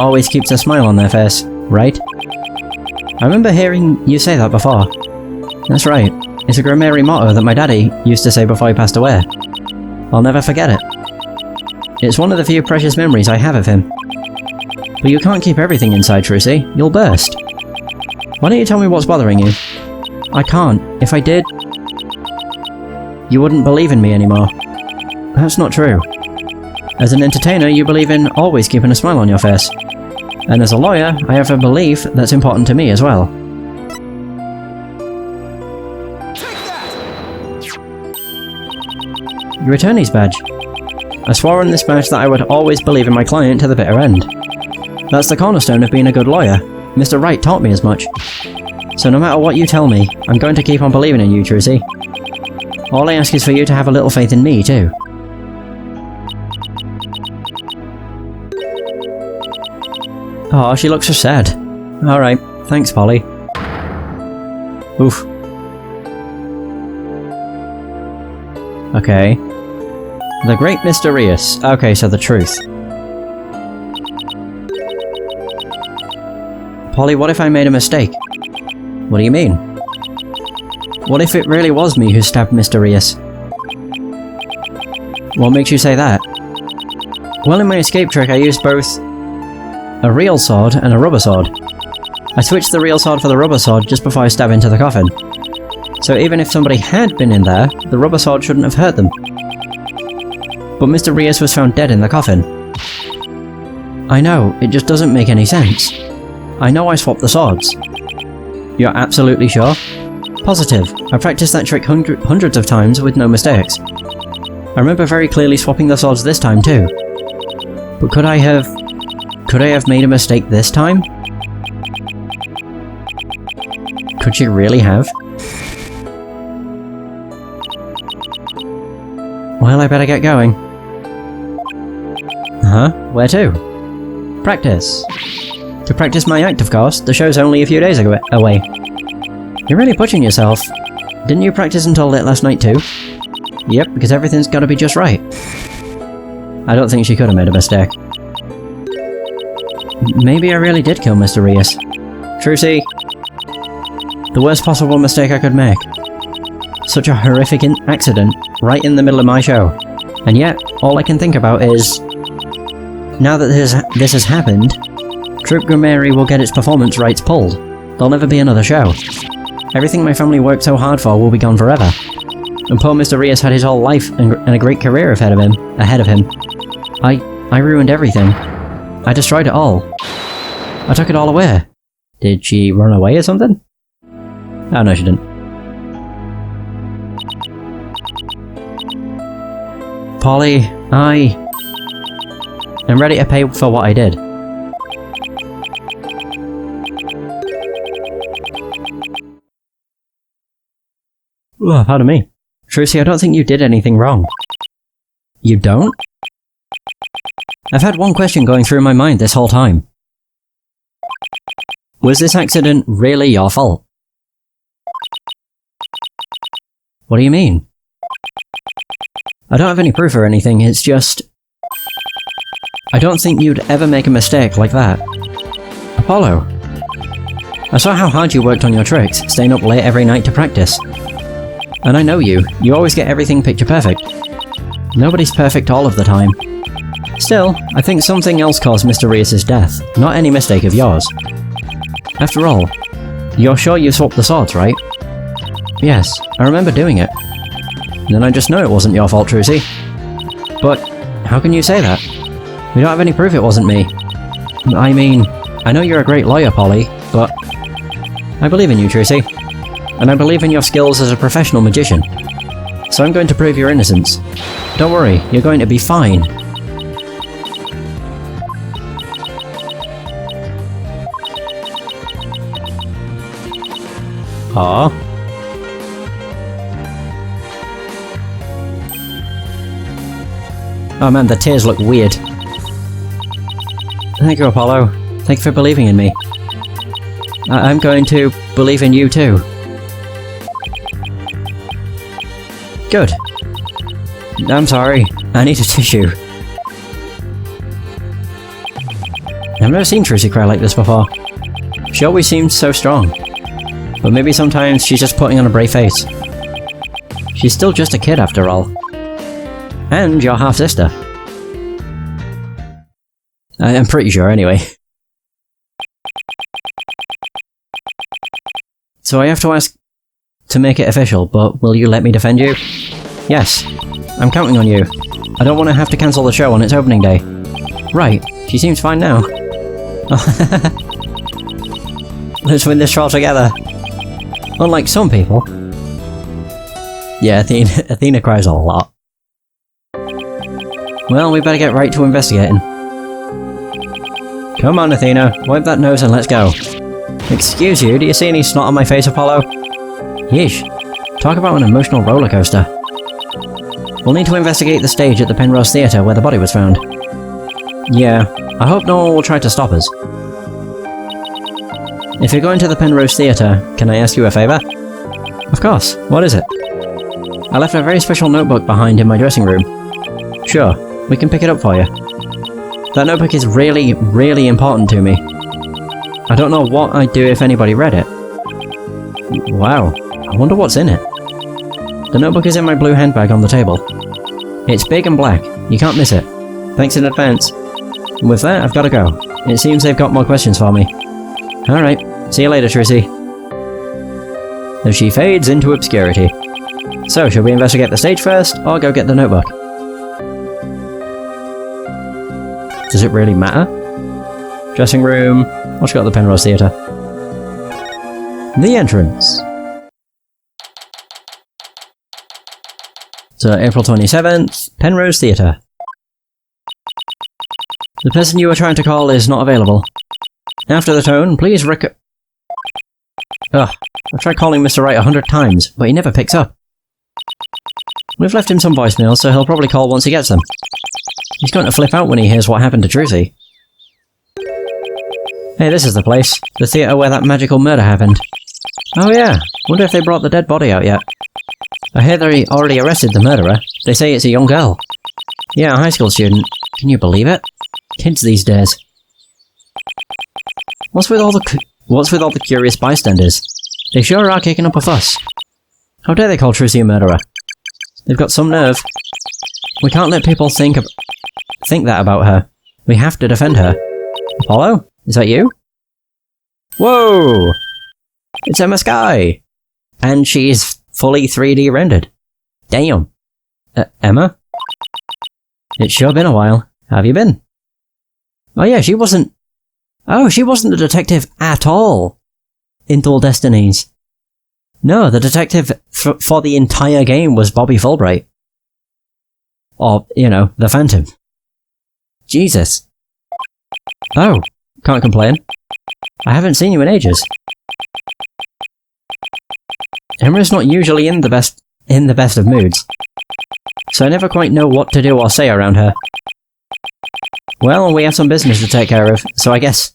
always keeps a smile on their face, right? I remember hearing you say that before. That's right. It's a grammary motto that my daddy used to say before he passed away. I'll never forget it. It's one of the few precious memories I have of him. But you can't keep everything inside, Trucy. You'll burst. Why don't you tell me what's bothering you? I can't. If I did, you wouldn't believe in me anymore. That's not true. As an entertainer, you believe in always keeping a smile on your face. And as a lawyer, I have a belief that's important to me as well. Your attorney's badge. I swore on this badge that I would always believe in my client to the bitter end. That's the cornerstone of being a good lawyer. Mr. Wright taught me as much. So no matter what you tell me, I'm going to keep on believing in you, Trucy. All I ask is for you to have a little faith in me, too. Oh, she looks so sad. Alright, thanks, Polly. Oof. Okay. The Great Mysterious. Okay, so the truth. Polly, what if I made a mistake? What do you mean? What if it really was me who stabbed Mysterious? What makes you say that? Well, in my escape trick I used both a real sword and a rubber sword. I switched the real sword for the rubber sword just before I stabbed into the coffin. So even if somebody had been in there, the rubber sword shouldn't have hurt them. But Mr. Reyes was found dead in the coffin. I know, it just doesn't make any sense. I know I swapped the swords. You're absolutely sure? Positive. I practiced that trick hundreds of times with no mistakes. I remember very clearly swapping the swords this time too. But could I have made a mistake this time? Could she really have? Well, I better get going. Huh? Where to? Practice. To practice my act, of course. The show's only a few days away. You're really pushing yourself. Didn't you practice until late last night too? Yep, because everything's gotta be just right. I don't think she could have made a mistake. Maybe I really did kill Mr. Reyes. Trucy. The worst possible mistake I could make. Such a horrific accident, right in the middle of my show. And yet, all I can think about is... now that this has happened, Troupe Grammary will get its performance rights pulled. There'll never be another show. Everything my family worked so hard for will be gone forever. And poor Mr. Reyes had his whole life and a great career ahead of him. I ruined everything. I destroyed it all. I took it all away. Did she run away or something? Oh no, she didn't. Polly, I am ready to pay for what I did. Oh, pardon me. Trucy, I don't think you did anything wrong. You don't? I've had one question going through my mind this whole time. Was this accident really your fault? What do you mean? I don't have any proof or anything, it's just... I don't think you'd ever make a mistake like that. Apollo. I saw how hard you worked on your tricks, staying up late every night to practice. And I know you always get everything picture perfect. Nobody's perfect all of the time. Still, I think something else caused Mr. Reyes' death, not any mistake of yours. After all, you're sure you swapped the swords, right? Yes, I remember doing it. Then I just know it wasn't your fault, Trucy. But, how can you say that? We don't have any proof it wasn't me. I mean, I know you're a great lawyer, Polly, but... I believe in you, Trucy. And I believe in your skills as a professional magician. So I'm going to prove your innocence. Don't worry, you're going to be fine. Aww. Oh man, the tears look weird. Thank you, Apollo. Thank you for believing in me. I'm going to believe in you too. Good. I'm sorry. I need a tissue. I've never seen Trucy cry like this before. She always seemed so strong. But maybe sometimes she's just putting on a brave face. She's still just a kid after all. And your half-sister. I'm pretty sure, anyway. So I have to ask to make it official, but will you let me defend you? Yes. I'm counting on you. I don't want to have to cancel the show on its opening day. Right. She seems fine now. Let's win this trial together. Unlike some people. Yeah, Athena cries a lot. Well, we better get right to investigating. Come on, Athena. Wipe that nose and let's go. Excuse you, do you see any snot on my face, Apollo? Yeesh. Talk about an emotional roller coaster. We'll need to investigate the stage at the Penrose Theatre where the body was found. Yeah, I hope no one will try to stop us. If you're going to the Penrose Theatre, can I ask you a favour? Of course, what is it? I left a very special notebook behind in my dressing room. Sure, we can pick it up for you. That notebook is really, really important to me. I don't know what I'd do if anybody read it. Wow, I wonder what's in it. The notebook is in my blue handbag on the table. It's big and black, you can't miss it. Thanks in advance. And with that, I've got to go. It seems they've got more questions for me. Alright, see you later, Trucy. As she fades into obscurity. So, should we investigate the stage first, or go get the notebook? Does it really matter? Dressing room. What's got at the Penrose Theatre? The entrance. So, April 27th, Penrose Theatre. The person you were trying to call is not available. After the tone, please Ugh. I've tried calling Mr. Wright 100 times, but he never picks up. We've left him some voicemails, so he'll probably call once he gets them. He's going to flip out when he hears what happened to Trucy. Hey, this is the place. The theatre where that magical murder happened. Oh yeah, wonder if they brought the dead body out yet. I hear they already arrested the murderer. They say it's a young girl. Yeah, a high school student. Can you believe it? Kids these days. What's with all the curious bystanders? They sure are kicking up a fuss. How dare they call Trucy a murderer? They've got some nerve. We can't let people think that about her. We have to defend her. Apollo? Is that you? Whoa! It's Emma Sky! And she's fully 3D rendered. Damn. Emma? It's sure been a while. How have you been? Oh yeah, she wasn't... Oh, she wasn't the detective at all in Dual Destinies. No, the detective for the entire game was Bobby Fulbright. Or, you know, the Phantom. Jesus. Oh, can't complain. I haven't seen you in ages. Emma's not usually in the best of moods, so I never quite know what to do or say around her. Well, we have some business to take care of, so I guess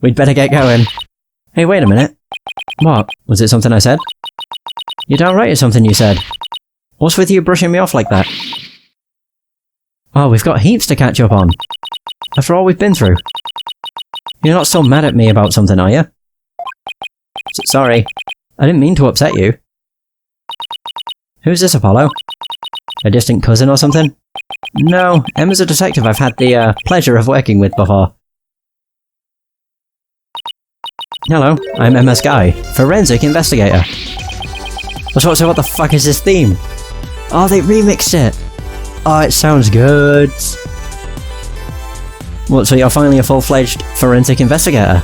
we'd better get going. Hey, wait a minute. What? Was it something I said? You're damn right it's something you said. What's with you brushing me off like that? Oh, we've got heaps to catch up on. After all we've been through. You're not still mad at me about something, are you? Sorry. I didn't mean to upset you. Who's this, Apollo? A distant cousin or something? No, Emma's a detective I've had the pleasure of working with before. Hello, I'm Emma Sky, forensic investigator. So what the fuck is this theme? Oh, they remixed it! Oh, it sounds good. What, so you're finally a full-fledged forensic investigator?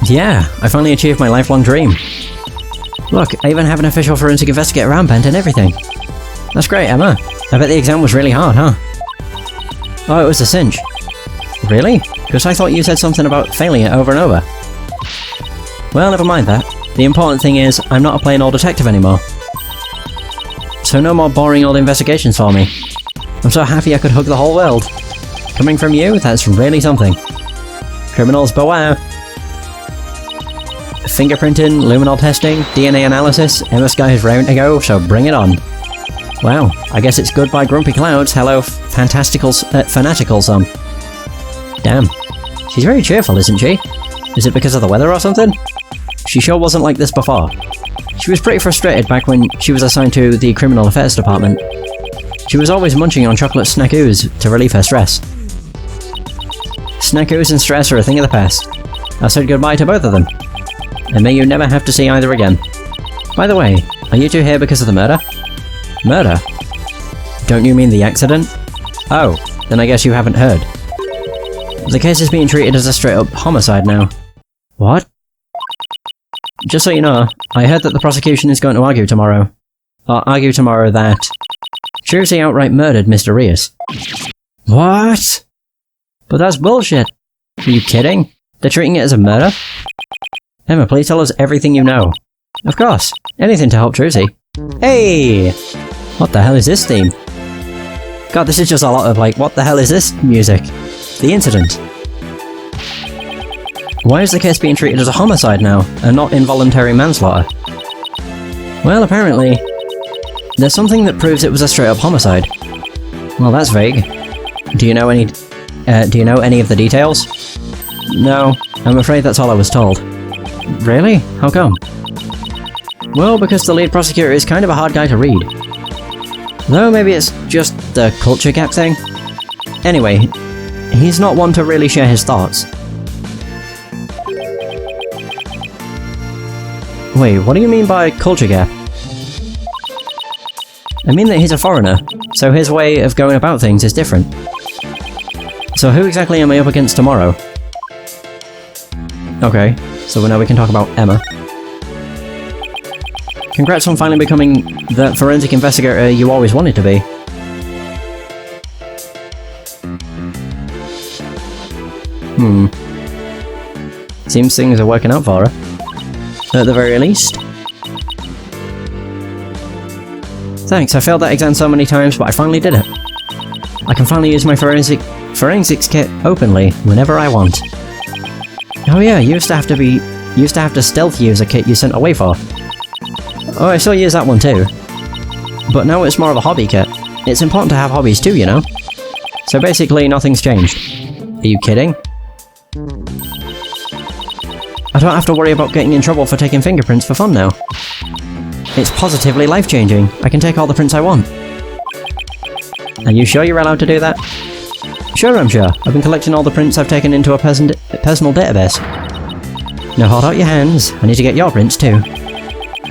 Yeah, I finally achieved my lifelong dream. Look, I even have an official forensic investigator armband and everything. That's great, Emma. I bet the exam was really hard, huh? Oh, it was a cinch. Really? Because I thought you said something about failing it over and over. Well, never mind that. The important thing is, I'm not a plain old detective anymore. So no more boring old investigations for me. I'm so happy I could hug the whole world. Coming from you, that's really something. Criminals beware. Fingerprinting, luminol testing, DNA analysis, Emma Sky is round to go, so bring it on. Wow, I guess it's goodbye grumpy clouds, hello fanatical sun. Damn. She's very cheerful, isn't she? Is it because of the weather or something? She sure wasn't like this before. She was pretty frustrated back when she was assigned to the Criminal Affairs Department. She was always munching on chocolate snackoos to relieve her stress. Snackoos and stress are a thing of the past. I said goodbye to both of them. And may you never have to see either again. By the way, are you two here because of the murder? Murder? Don't you mean the accident? Oh, then I guess you haven't heard. The case is being treated as a straight-up homicide now. What? Just so you know, I heard that the prosecution is going to argue tomorrow that Trucy outright murdered Mr. Rios. What? But that's bullshit. Are you kidding? They're treating it as a murder? Emma, please tell us everything you know. Of course. Anything to help Trucy. Hey! What the hell is this theme? God, this is just a lot of like, what the hell is this music? The incident. Why is the case being treated as a homicide now, and not involuntary manslaughter? Well, apparently, there's something that proves it was a straight-up homicide. Well, that's vague. Do you know any of the details? No, I'm afraid that's all I was told. Really? How come? Well, because the lead prosecutor is kind of a hard guy to read. Though maybe it's just the culture gap thing. Anyway, he's not one to really share his thoughts. Wait, what do you mean by culture gap? I mean that he's a foreigner, so his way of going about things is different. So who exactly am I up against tomorrow? Okay, so now we can talk about Emma. Congrats on finally becoming the forensic investigator you always wanted to be. Seems things are working out for her. At the very least. Thanks, I failed that exam so many times, but I finally did it. I can finally use my forensics kit openly, whenever I want. Oh yeah, you used to have to stealth use a kit you sent away for. Oh, I still use that one too. But now it's more of a hobby kit. It's important to have hobbies too, you know? So basically, nothing's changed. Are you kidding? I don't have to worry about getting in trouble for taking fingerprints for fun now. It's positively life-changing. I can take all the prints I want. Are you sure you're allowed to do that? Sure, I'm sure. I've been collecting all the prints I've taken into a personal database. Now hold out your hands. I need to get your prints too.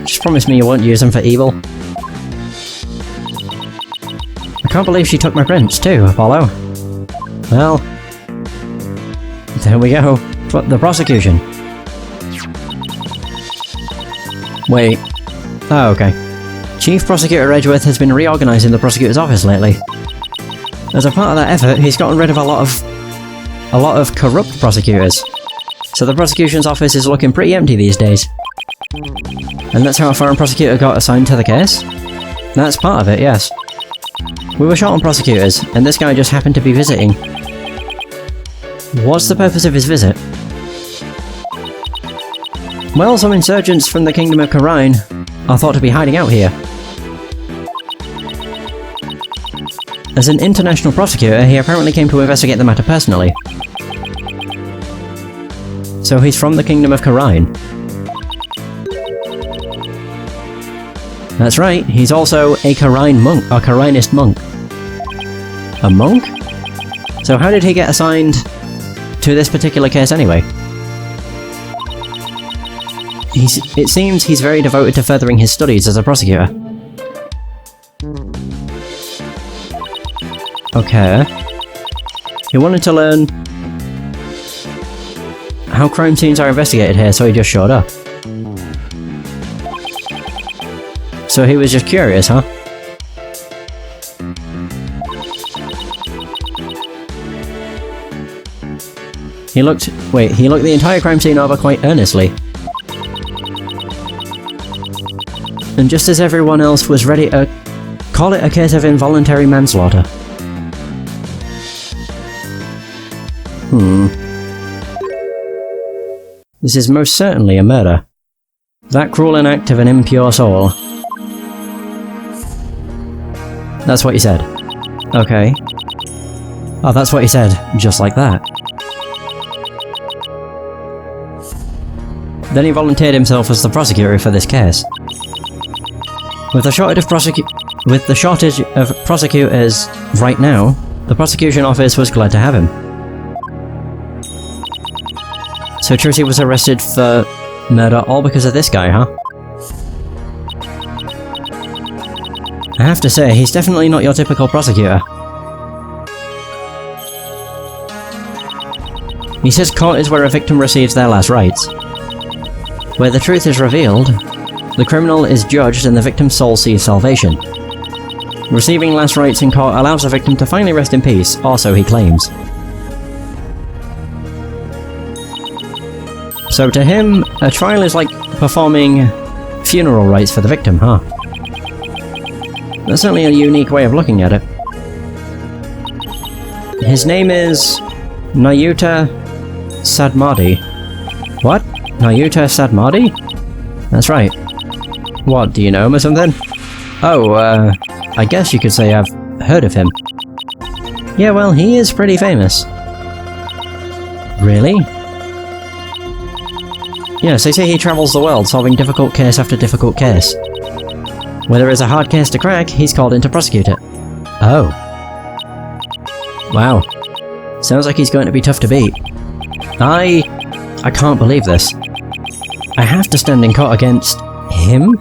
Just promise me you won't use them for evil. I can't believe she took my prints too, Apollo. Well, there we go. But the prosecution. Wait. Oh, okay. Chief Prosecutor Edgeworth has been reorganising the prosecutor's office lately. As a part of that effort, he's gotten rid of a lot of corrupt prosecutors. So the prosecution's office is looking pretty empty these days. And that's how a foreign prosecutor got assigned to the case? That's part of it, yes. We were short on prosecutors, and this guy just happened to be visiting. What's the purpose of his visit? Well, some insurgents from the Kingdom of Karine are thought to be hiding out here. As an international prosecutor, he apparently came to investigate the matter personally. So he's from the Kingdom of Karine. That's right, he's also a Karine monk, a Karinist monk. A monk? So how did he get assigned to this particular case anyway? It seems he's very devoted to furthering his studies as a prosecutor. Okay. He wanted to learn how crime scenes are investigated here, so he just showed up. So he was just curious, huh? He looked the entire crime scene over quite earnestly. And just as everyone else was ready to call it a case of involuntary manslaughter. This is most certainly a murder. That cruel an act of an impure soul. That's what you said. Okay. Oh, that's what he said, just like that. Then he volunteered himself as the prosecutor for this case. With the shortage of prosecutors right now, the prosecution office was glad to have him. So Trucy was arrested for murder all because of this guy, huh? I have to say, he's definitely not your typical prosecutor. He says court is where a victim receives their last rites. Where the truth is revealed, the criminal is judged and the victim's soul sees salvation. Receiving last rites in court allows the victim to finally rest in peace, or so he claims. So to him, a trial is like performing funeral rites for the victim, huh? That's certainly a unique way of looking at it. His name is Nayuta Sadmadi. What? Nayuta Sadmadi? That's right. What, do you know him or something? Oh, I guess you could say I've heard of him. Yeah, well, he is pretty famous. Really? Yes, they say he travels the world solving difficult case after difficult case. Where there is a hard case to crack, he's called in to prosecute it. Oh. Wow. Sounds like he's going to be tough to beat. I can't believe this. I have to stand in court against him?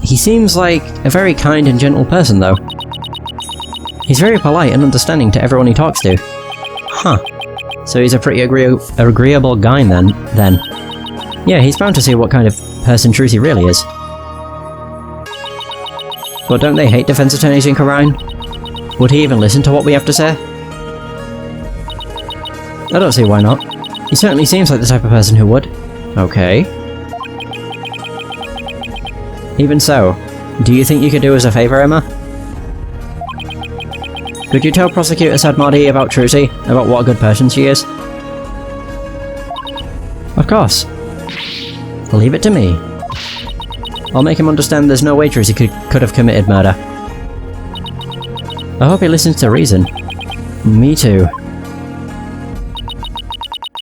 He seems like a very kind and gentle person, though. He's very polite and understanding to everyone he talks to. Huh. So he's a pretty agreeable guy then. Yeah, he's bound to see what kind of person Trucy really is. But don't they hate defense attorneys in Corrine? Would he even listen to what we have to say? I don't see why not. He certainly seems like the type of person who would. Okay. Even so, do you think you could do us a favour, Emma? Could you tell Prosecutor Sadmadi about Trucy, about what a good person she is? Of course. Leave it to me. I'll make him understand there's no way Trucy could have committed murder. I hope he listens to reason. Me too.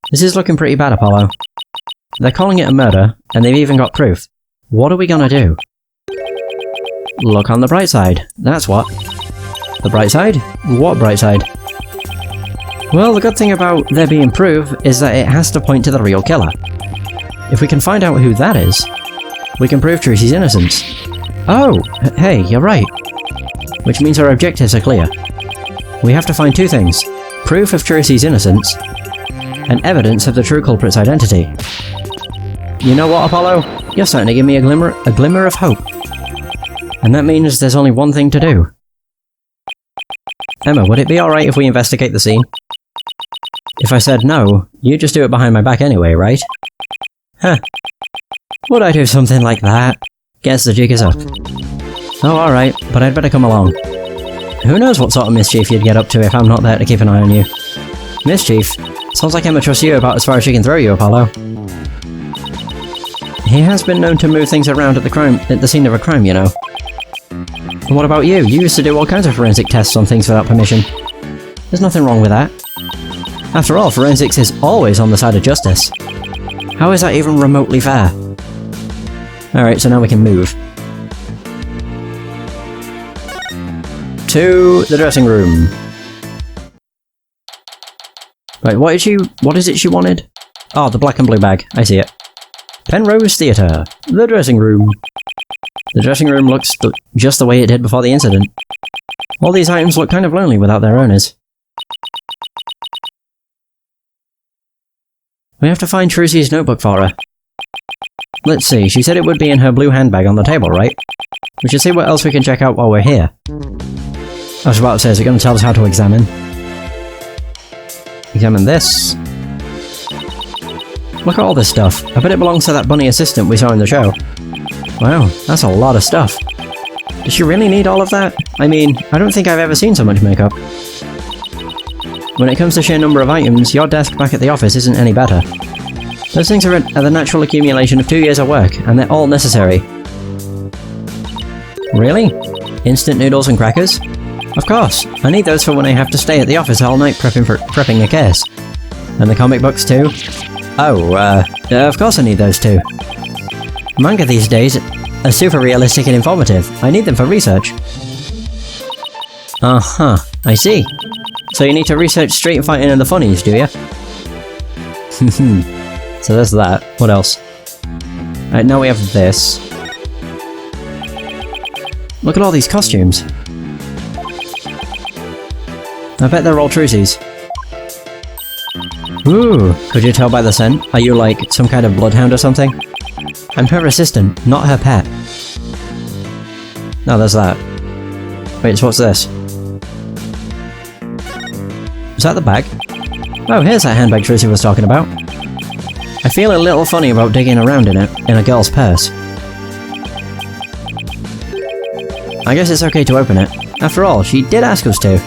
This is looking pretty bad, Apollo. They're calling it a murder, and they've even got proof. What are we gonna do? Look on the bright side, that's what. The bright side? What bright side? Well, the good thing about there being proof is that it has to point to the real killer. If we can find out who that is, we can prove Trucy's innocence. Oh, hey, you're right. Which means our objectives are clear. We have to find two things. Proof of Trucy's innocence, and evidence of the true culprit's identity. You know what, Apollo? You're starting to give me a glimmer of hope. And that means there's only one thing to do. Emma, would it be alright if we investigate the scene? If I said no, you'd just do it behind my back anyway, right? Huh. Would I do something like that? Guess the jig is up. Oh, alright, but I'd better come along. Who knows what sort of mischief you'd get up to if I'm not there to keep an eye on you. Mischief? Sounds like Emma trusts you about as far as she can throw you, Apollo. He has been known to move things around at the scene of a crime, you know. And what about you? You used to do all kinds of forensic tests on things without permission. There's nothing wrong with that. After all, forensics is always on the side of justice. How is that even remotely fair? Alright, so now we can move. To the dressing room. Right, what is it she wanted? Oh, the black and blue bag. I see it. Penrose Theatre. The dressing room. The dressing room looks just the way it did before the incident. All these items look kind of lonely without their owners. We have to find Trucy's notebook for her. Let's see, she said it would be in her blue handbag on the table, right? We should see what else we can check out while we're here. I was about to say, is it going to tell us how to examine? Examine this. Look at all this stuff. I bet it belongs to that bunny assistant we saw in the show. Wow, that's a lot of stuff. Does she really need all of that? I mean, I don't think I've ever seen so much makeup. When it comes to sheer number of items, your desk back at the office isn't any better. Those things are the natural accumulation of 2 years of work, and they're all necessary. Really? Instant noodles and crackers? Of course. I need those for when I have to stay at the office all night prepping a case. And the comic books too? Oh, of course I need those too. Manga these days are super realistic and informative. I need them for research. Uh-huh. I see. So you need to research street fighting and the funnies, do you? So there's that. What else? Right, now we have this. Look at all these costumes. I bet they're all trucies. Ooh, could you tell by the scent? Are you like some kind of bloodhound or something? I'm her assistant, not her pet. No, there's that. Wait, so what's this? Is that the bag? Oh, here's that handbag Trucy was talking about. I feel a little funny about digging around in it, in a girl's purse. I guess it's okay to open it. After all, she did ask us to.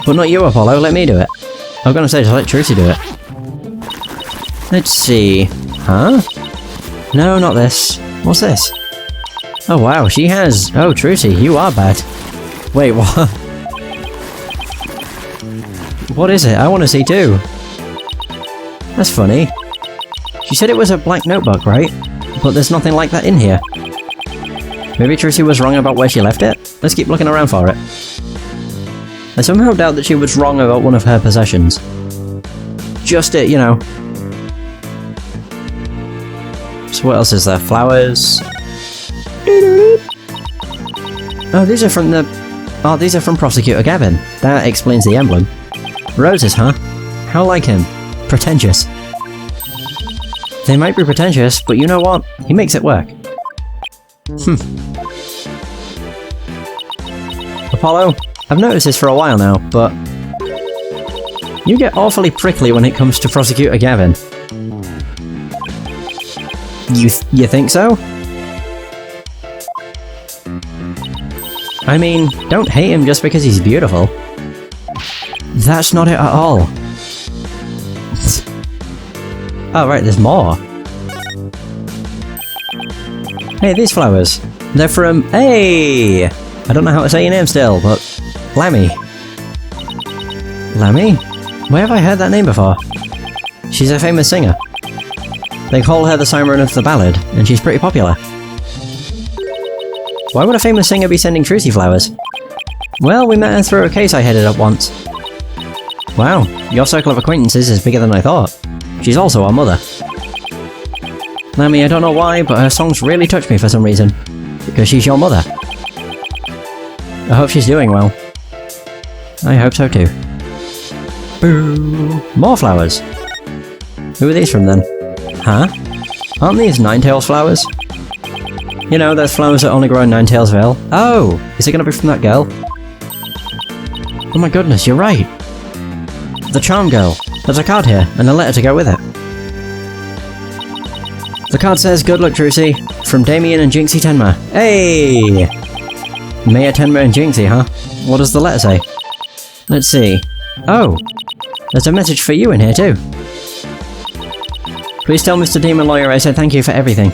But not you, Apollo, let me do it. I was gonna say, just let Trucy do it. Let's see... Huh? No, not this. What's this? Oh wow, she has... Oh, Trucy, you are bad. Wait, what? What is it? I want to see too. That's funny. She said it was a black notebook, right? But there's nothing like that in here. Maybe Trucy was wrong about where she left it? Let's keep looking around for it. I somehow doubt that she was wrong about one of her possessions. Just it, you know. So what else is there? Flowers. Oh, these are from the... Oh, these are from Prosecutor Gavin. That explains the emblem. Roses, huh? How like him? Pretentious. They might be pretentious, but you know what? He makes it work. Apollo, I've noticed this for a while now, but... You get awfully prickly when it comes to Prosecutor Gavin. You think so? I mean, don't hate him just because he's beautiful. That's not it at all. Oh right, there's more. Hey, these flowers. They're from... Hey! I don't know how to say your name still, but... Lammy. Lammy? Where have I heard that name before? She's a famous singer. They call her the siren of the ballad, and she's pretty popular. Why would a famous singer be sending Trucy flowers? Well, we met her through a case I headed up once. Wow, your circle of acquaintances is bigger than I thought. She's also our mother. Lammy, I don't know why, but her songs really touch me for some reason. Because she's your mother. I hope she's doing well. I hope so too. Boo! More flowers! Who are these from then? Huh? Aren't these Ninetales flowers? You know, those flowers that only grow in Ninetales Vale? Oh! Is it gonna be from that girl? Oh my goodness, you're right! The Charm Girl! There's a card here, and a letter to go with it. The card says, "Good luck, Trucy, from Damien and Jinxie Tenma." Hey! Maya, Tenma, and Jinxie, huh? What does the letter say? Let's see. Oh! There's a message for you in here, too. Please tell Mr. Demon Lawyer I said thank you for everything.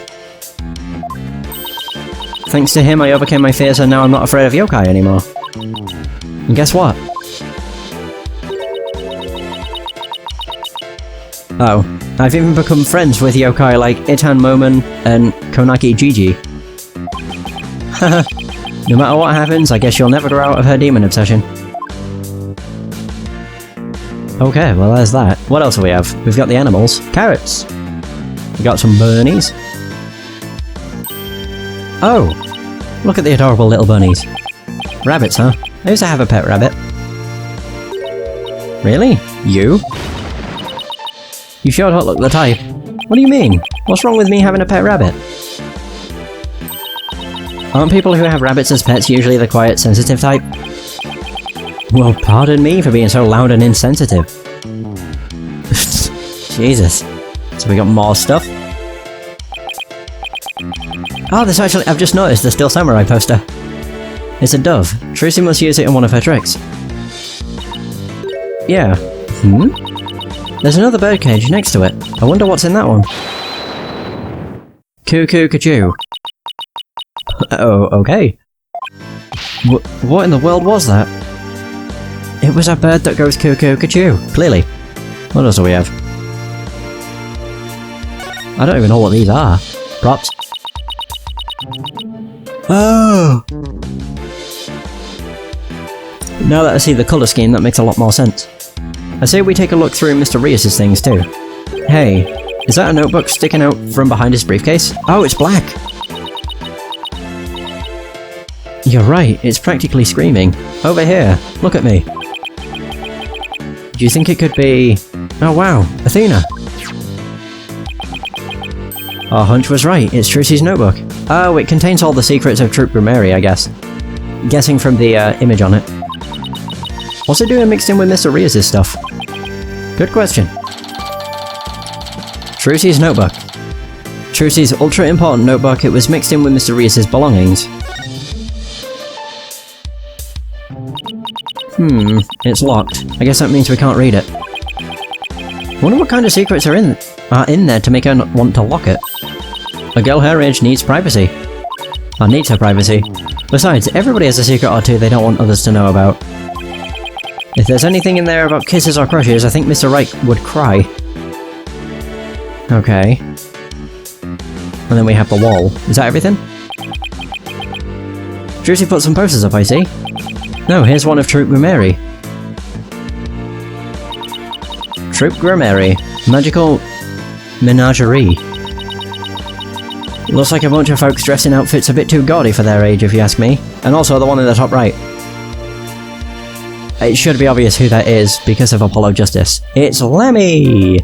Thanks to him, I overcame my fears and now I'm not afraid of yokai anymore. And guess what? Oh, I've even become friends with yokai like Itan Momon and Konaki Gigi. Haha, no matter what happens, I guess you'll never grow out of her demon obsession. Okay, well there's that. What else do we have? We've got the animals. Carrots! We got some bunnies. Oh! Look at the adorable little bunnies. Rabbits, huh? I used to have a pet rabbit. Really? You? You sure don't look the type. What do you mean? What's wrong with me having a pet rabbit? Aren't people who have rabbits as pets usually the quiet, sensitive type? Well, pardon me for being so loud and insensitive. Jesus. So we got more stuff. Oh, there's actually- I've just noticed the Still Samurai poster. It's a dove. Trucy must use it in one of her tricks. Yeah. There's another birdcage next to it. I wonder what's in that one. Cuckoo-cachoo. Oh, okay. What in the world was that? It was a bird that goes cuckoo-ca-choo, clearly. What else do we have? I don't even know what these are. Props. Oh! Now that I see the colour scheme, that makes a lot more sense. I say we take a look through Mr. Rios' things too. Hey, is that a notebook sticking out from behind his briefcase? Oh, it's black! You're right, it's practically screaming. Over here, look at me. Do you think it could be... Oh wow, Athena! Our hunch was right, it's Trucy's notebook. Oh, it contains all the secrets of Troop Grammary, I guess. Guessing from the image on it. What's it doing mixed in with Mr. Rios' stuff? Good question. Trucy's notebook. Trucy's ultra-important notebook, it was mixed in with Mr. Rios' belongings. It's locked. I guess that means we can't read it. Wonder what kind of secrets are in there to make her want to lock it. A girl her age needs privacy. Or needs her privacy. Besides, everybody has a secret or two they don't want others to know about. If there's anything in there about kisses or crushes, I think Mr. Wright would cry. Okay. And then we have the wall. Is that everything? Trucy put some posters up, I see. No, here's one of Troop Grammary. Troop Grammary. Magical menagerie. Looks like a bunch of folks dressed in outfits a bit too gaudy for their age, if you ask me. And also the one in the top right. It should be obvious who that is, because of Apollo Justice. It's Lemmy!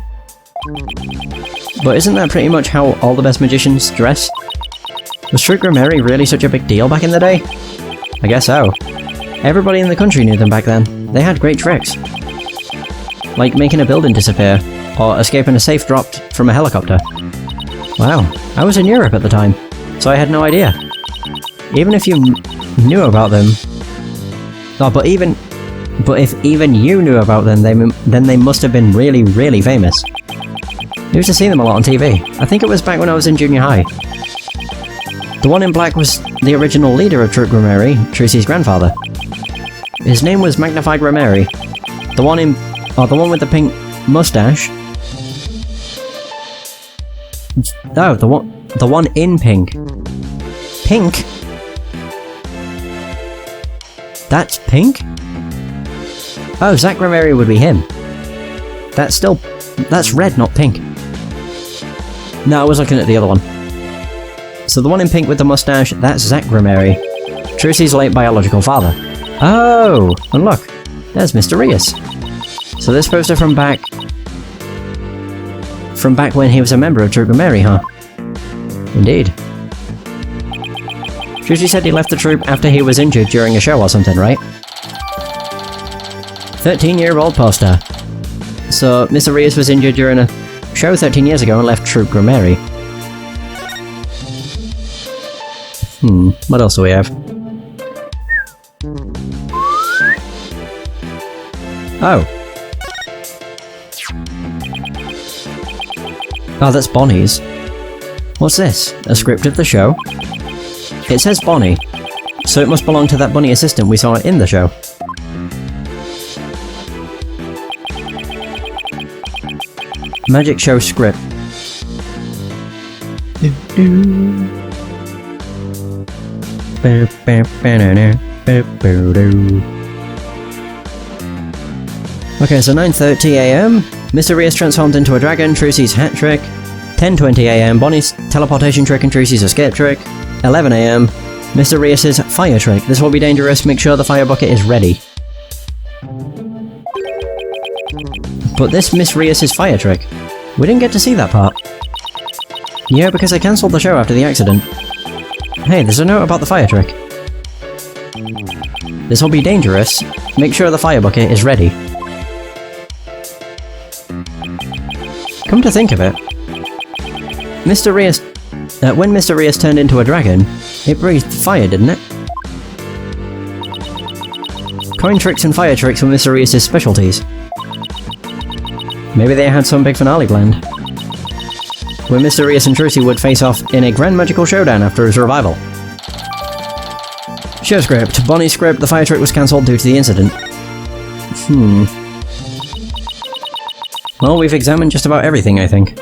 But isn't that pretty much how all the best magicians dress? Was Troop Grammary really such a big deal back in the day? I guess so. Everybody in the country knew them back then. They had great tricks. Like making a building disappear, or escaping a safe dropped from a helicopter. Wow, I was in Europe at the time, so I had no idea. Even if you knew about them... Oh, but if even you knew about them, then they must have been really, really famous. I used to see them a lot on TV. I think it was back when I was in junior high. The one in black was the original leader of Troop Grammary, Trucy's grandfather. His name was Magnified Grammary. The one with the pink mustache. Oh, the one in pink. Pink? That's pink? Oh, Zach Grammary would be him. That's red, not pink. No, I was looking at the other one. So the one in pink with the mustache, that's Zach Grammary. Trucy's late biological father. Oh, and look, there's Mr. Rios. So this poster from back when he was a member of Troop Grammary, huh? Indeed. Trucy said he left the troop after he was injured during a show or something, right? 13-year-old poster. So Mr. Rios was injured during a show 13 years ago and left Troop Grammary. What else do we have? Oh. Oh, that's Bonnie's. What's this? A script of the show? It says Bonnie, so it must belong to that bunny assistant we saw in the show. Magic show script. Okay, so 9:30 AM, Mr. Rios transformed into a dragon, Trucy's hat trick. 10:20 AM, Bonnie's teleportation trick and Trucy's escape trick. 11 AM, Mr. Rios' fire trick. This will be dangerous, make sure the fire bucket is ready. But this Miss Rios' fire trick, we didn't get to see that part. Yeah, because I cancelled the show after the accident. Hey, there's a note about the fire trick. This will be dangerous, make sure the fire bucket is ready. Come to think of it, Mr. Rios, when Mr. Rios turned into a dragon, it breathed fire, didn't it? Coin tricks and fire tricks were Mr. Rios' specialties. Maybe they had some big finale planned, where Mr. Rios and Trucy would face off in a grand magical showdown after his revival. Show script. Bonnie's script, the fire trick was cancelled due to the incident. Well, we've examined just about everything, I think.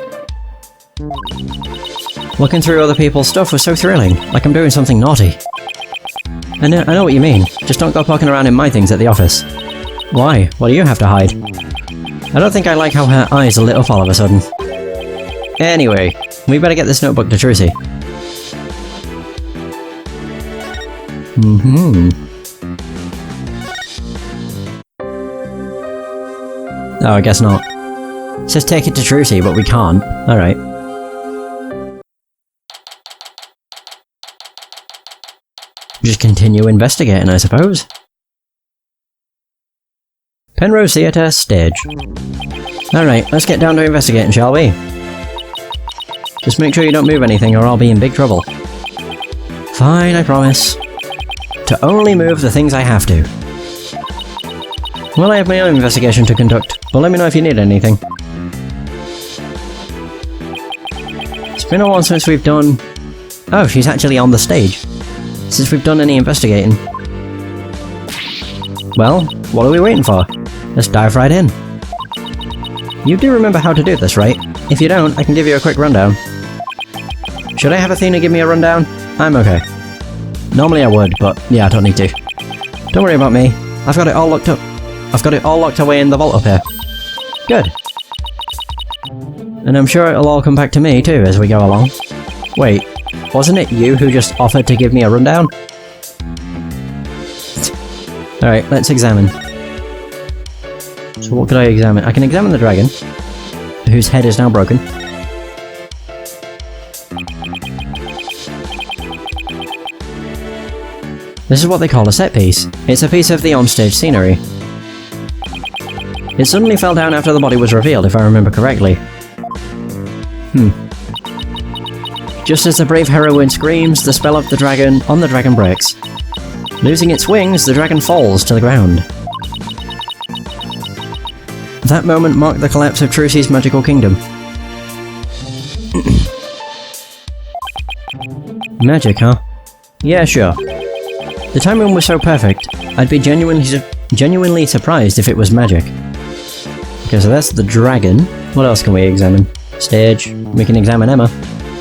Looking through other people's stuff was so thrilling, like I'm doing something naughty. I know what you mean, just don't go poking around in my things at the office. Why? What do you have to hide? I don't think I like how her eyes are lit up all of a sudden. Anyway, we better get this notebook to Trucy. Oh, I guess not. It says take it to Trucy, but we can't. Alright. Just continue investigating, I suppose. Penrose Theatre, stage. Alright, let's get down to investigating, shall we? Just make sure you don't move anything or I'll be in big trouble. Fine, I promise. To only move the things I have to. Well, I have my own investigation to conduct, but let me know if you need anything. It's been a while since we've done... Oh, she's actually on the stage. Since we've done any investigating. Well, what are we waiting for? Let's dive right in. You do remember how to do this, right? If you don't, I can give you a quick rundown. Should I have Athena give me a rundown? I'm okay. Normally I would, but yeah, I don't need to. Don't worry about me. I've got it all locked up. I've got it all locked away in the vault up here. Good. And I'm sure it'll all come back to me too as we go along. Wait, wasn't it you who just offered to give me a rundown? Alright, let's examine. So what could I examine? I can examine the dragon, whose head is now broken. This is what they call a set piece. It's a piece of the onstage scenery. It suddenly fell down after the body was revealed, if I remember correctly. Just as the brave heroine screams, the spell of the dragon on the dragon breaks. Losing its wings, the dragon falls to the ground. That moment marked the collapse of Trucy's magical kingdom. Magic, huh? Yeah, sure. The timing was so perfect, I'd be genuinely surprised if it was magic. Okay, so that's the dragon. What else can we examine? Stage. We can examine Emma.